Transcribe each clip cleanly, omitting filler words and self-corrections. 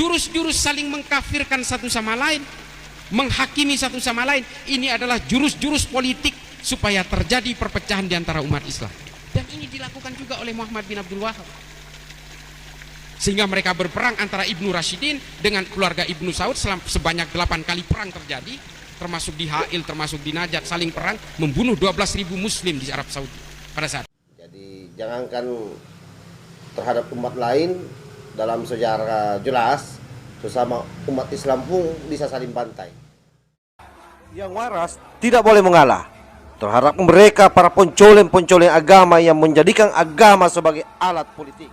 Jurus-jurus saling mengkafirkan satu sama lain, menghakimi satu sama lain, ini adalah jurus-jurus politik supaya terjadi perpecahan di antara umat Islam. Dan ini dilakukan juga oleh Muhammad bin Abdul Wahab. Sehingga mereka berperang antara Ibnu Rashidin dengan keluarga Ibnu Saud sebanyak 8 kali perang terjadi, termasuk di Ha'il, termasuk di Najat, saling perang, membunuh 12.000 muslim di Arab Saudi pada saat. Jadi jangankan terhadap umat lain, dalam sejarah jelas sesama umat Islam pun bisa saling bantai. Yang waras tidak boleh mengalah terhadap mereka para pencoleng-pencoleng agama yang menjadikan agama sebagai alat politik.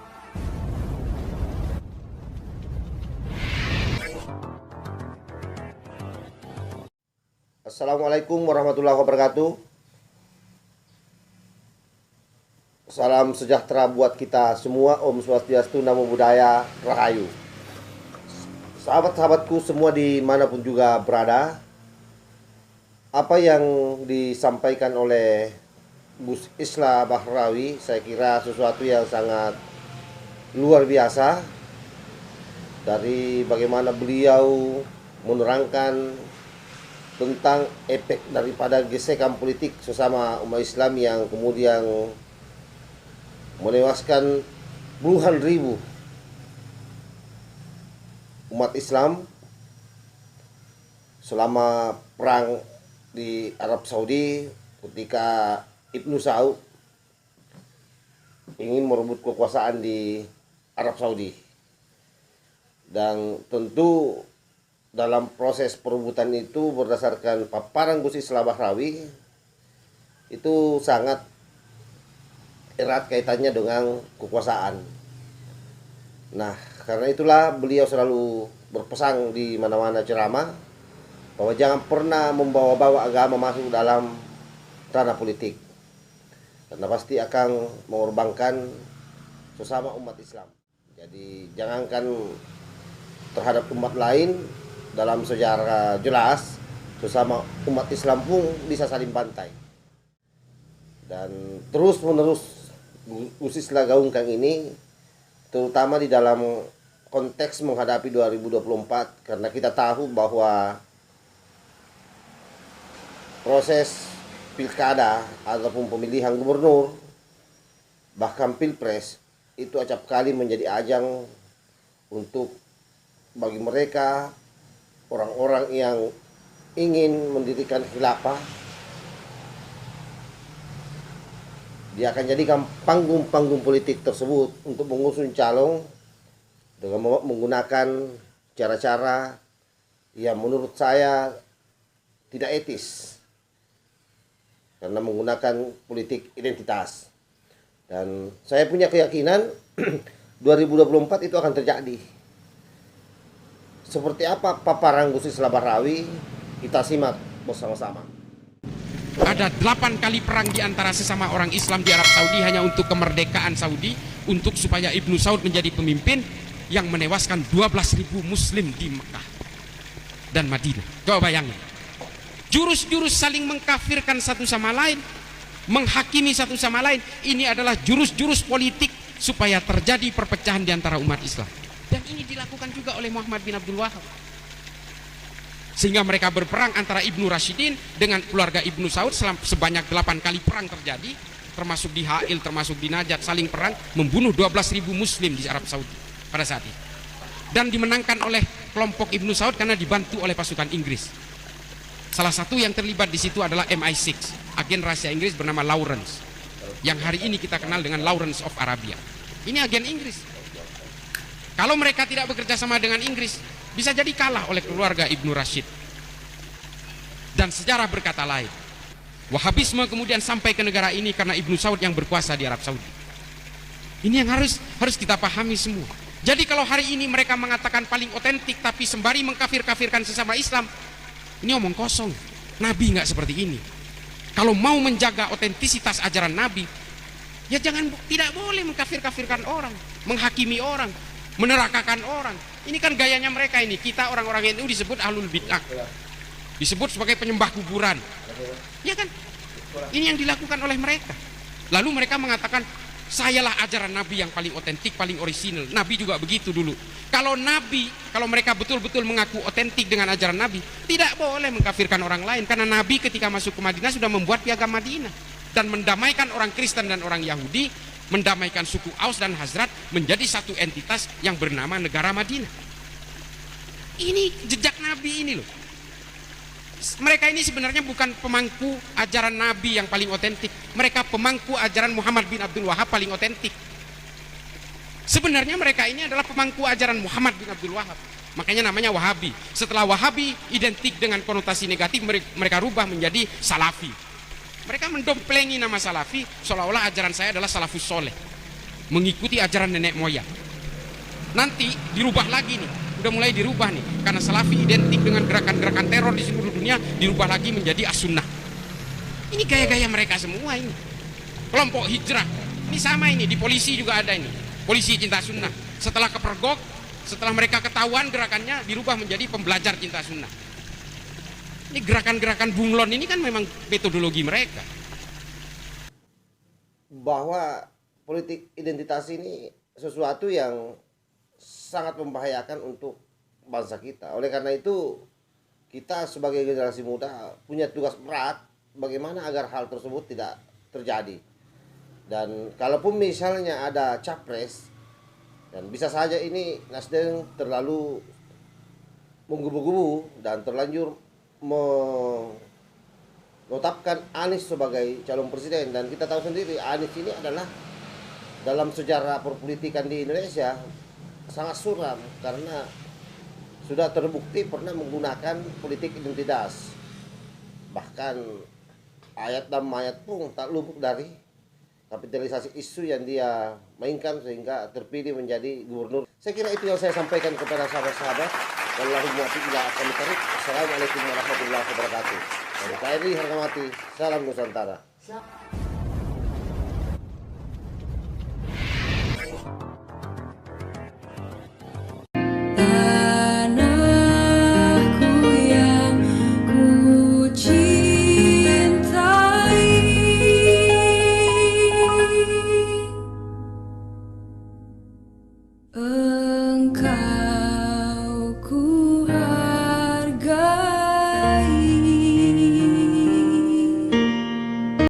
Assalamualaikum warahmatullahi wabarakatuh. Salam sejahtera buat kita semua. Om Swastiastu, Namo Buddhaya, Rahayu. Sahabat-sahabatku semua dimanapun juga berada, apa yang disampaikan oleh Gus Islah Bahrawi saya kira sesuatu yang sangat luar biasa. Dari bagaimana beliau menerangkan tentang efek daripada gesekan politik sesama umat Islam yang kemudian menewaskan puluhan ribu umat Islam selama perang di Arab Saudi ketika Ibnu Saud ingin merebut kekuasaan di Arab Saudi. Dan tentu dalam proses perebutan itu berdasarkan paparan Gus Islah Bahrawi itu sangat erat kaitannya dengan kekuasaan. Nah, karena itulah beliau selalu berpesan di mana-mana ceramah bahwa jangan pernah membawa-bawa agama masuk dalam ranah politik, karena pasti akan mengorbankan sesama umat Islam. Jadi jangankan terhadap umat lain, dalam sejarah jelas sesama umat Islam pun bisa saling bantai. Dan terus menerus Gus Islah gaungkan ini, terutama di dalam konteks menghadapi 2024, karena kita tahu bahwa proses pilkada ataupun pemilihan gubernur bahkan pilpres itu acap kali menjadi ajang untuk bagi mereka orang-orang yang ingin mendirikan khilafah. Dia akan jadikan panggung-panggung politik tersebut untuk mengusung calon dengan menggunakan cara-cara yang menurut saya tidak etis, karena menggunakan politik identitas. Dan saya punya keyakinan 2024 itu akan terjadi. Seperti apa paparan Gus Islah Bahrawi? Kita simak bersama-sama. Ada 8 kali perang di antara sesama orang Islam di Arab Saudi hanya untuk kemerdekaan Saudi, untuk supaya Ibnu Saud menjadi pemimpin, yang menewaskan 12.000 muslim di Mekah dan Madinah. Coba bayangin. Jurus-jurus saling mengkafirkan satu sama lain, menghakimi satu sama lain, ini adalah jurus-jurus politik supaya terjadi perpecahan di antara umat Islam. Dan ini dilakukan juga oleh Muhammad bin Abdul Wahab. Sehingga mereka berperang antara Ibnu Rashidin dengan keluarga Ibnu Saud sebanyak 8 kali perang terjadi, termasuk di Ha'il, termasuk di Najat, saling perang, membunuh 12.000 muslim di Arab Saudi pada saat itu. Dan dimenangkan oleh kelompok Ibnu Saud karena dibantu oleh pasukan Inggris. Salah satu yang terlibat di situ adalah MI6, agen rahasia Inggris bernama Lawrence, yang hari ini kita kenal dengan Lawrence of Arabia. Ini agen Inggris. Kalau mereka tidak bekerja sama dengan Inggris, bisa jadi kalah oleh keluarga Ibnu Rashid. Dan sejarah berkata lain. Wahabisme kemudian sampai ke negara ini karena Ibnu Saud yang berkuasa di Arab Saudi. Ini yang harus kita pahami semua. Jadi kalau hari ini mereka mengatakan paling otentik tapi sembari mengkafir-kafirkan sesama Islam, ini omong kosong. Nabi nggak seperti ini. Kalau mau menjaga otentisitas ajaran Nabi, ya tidak boleh mengkafir-kafirkan orang, menghakimi orang, menerakakan orang. Ini kan gayanya mereka ini. Kita orang-orang NU disebut ahlul bid'ah, disebut sebagai penyembah kuburan. Ya kan? Ini yang dilakukan oleh mereka. Lalu mereka mengatakan, sayalah ajaran Nabi yang paling otentik, paling orisinal. Nabi juga begitu dulu. Kalau kalau mereka betul-betul mengaku otentik dengan ajaran Nabi, tidak boleh mengkafirkan orang lain, karena Nabi ketika masuk ke Madinah sudah membuat piagam Madinah dan mendamaikan orang Kristen dan orang Yahudi, mendamaikan suku Aus dan Hazrat menjadi satu entitas yang bernama negara Madinah. Ini jejak Nabi ini loh. Mereka ini sebenarnya bukan pemangku ajaran Nabi yang paling otentik, mereka pemangku ajaran Muhammad bin Abdul Wahab paling otentik. Sebenarnya mereka ini adalah pemangku ajaran Muhammad bin Abdul Wahab, makanya namanya Wahabi. Setelah Wahabi identik dengan konotasi negatif, mereka rubah menjadi Salafi. Mereka mendomplengi nama Salafi seolah-olah ajaran saya adalah salafus soleh, mengikuti ajaran nenek moyang. Nanti dirubah lagi nih, udah mulai dirubah nih, karena Salafi identik dengan gerakan-gerakan teror di seluruh dunia, dirubah lagi menjadi as-sunnah. Ini gaya-gaya mereka semua ini. Kelompok hijrah, ini sama ini, di polisi juga ada ini, polisi cinta sunnah. Setelah kepergok, setelah mereka ketahuan gerakannya, dirubah menjadi pembelajar cinta sunnah. Ini gerakan-gerakan bunglon ini kan memang metodologi mereka. Bahwa politik identitas ini sesuatu yang sangat membahayakan untuk bangsa kita. Oleh karena itu, kita sebagai generasi muda punya tugas berat bagaimana agar hal tersebut tidak terjadi. Dan kalaupun misalnya ada capres, dan bisa saja ini Nasdem terlalu menggebu-gebu dan terlanjur menetapkan Anies sebagai calon presiden, dan kita tahu sendiri Anies ini adalah dalam sejarah perpolitikan di Indonesia sangat suram karena sudah terbukti pernah menggunakan politik identitas. Bahkan ayat dan mayat pun tak luput dari kapitalisasi isu yang dia mainkan sehingga terpilih menjadi gubernur. Saya kira itu yang saya sampaikan kepada sahabat-sahabat. Wallahu muwaffiq ila aqwamit thariq. Assalamualaikum warahmatullahi wabarakatuh. Dari KRI harga mati. Salam Nusantara. Tanahku yang ku cintai, engkau